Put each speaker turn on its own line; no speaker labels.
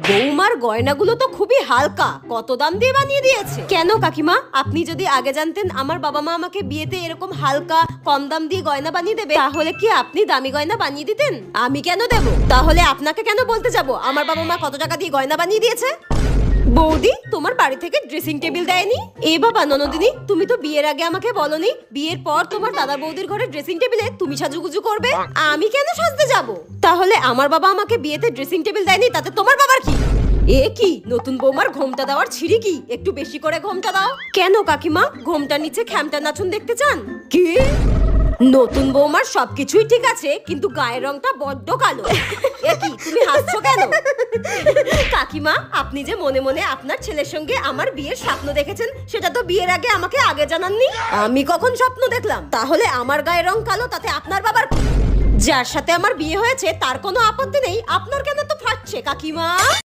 বৌমার গয়নাগুলো তো খুবই হালকা, কত দাম দিয়ে বানিয়ে দিয়েছে? কেন কাকিমা, আপনি যদি আগে জানতেন আমার বাবা মা আমাকে বিয়েতে এরকম হালকা কম দাম দিয়ে গয়না বানিয়ে দেবে, তাহলে কি আপনি দামি গয়না বানিয়ে দিতেন? আমি কেন দেব? তাহলে আপনাকে কেন বলতে যাব আমার বাবা মা কত টাকা দিয়ে গয়না বানিয়ে দিয়েছে? বৌদি, তোমার বাড়ি থেকে ড্রেসিং টেবিল দেয়নি? এ বাবা ননদিনী, তুমি তো বিয়ের আগে আমাকে বলনি বিয়ের পর তোমার দাদা বৌদির ঘরে ড্রেসিং টেবিলে তুমি সাজুগুজু করবে। আমি কেন সাজতে যাব? তাহলে আমার বাবা আমাকে বিয়েতে ড্রেসিং টেবিল দেয়নি, তাতে তোমার বাবার কি? এ কি নতুন বৌমার ঘোমটা দেওয়ার ছিঁড়ি কি? একটু বেশি করে ঘোমটা দাও। কেন কাকিমা, ঘোমটার নিচে খ্যামটা নাচুন দেখতে চান কি? নতুন বৌমার সবকিছুই ঠিক আছে, কিন্তু গায়ের রংটা বড্ড কালো। এ কি, তুমি হাসছো কেন? কাকিমা, আপনি যে মনে মনে আপনার ছেলের সঙ্গে আমার বিয়ের স্বপ্ন দেখেছেন, সেটা তো বিয়ের আগে আমাকে আগে জানাননি। আমি কখন স্বপ্ন দেখলাম? তাহলে আমার গায়ের রং কালো, তাতে আপনার বাবার কি? যার সাথে আমার বিয়ে হয়েছে তার কোনো আপত্তি নেই, আপনার কেন তো ফাটছে কাকিমা?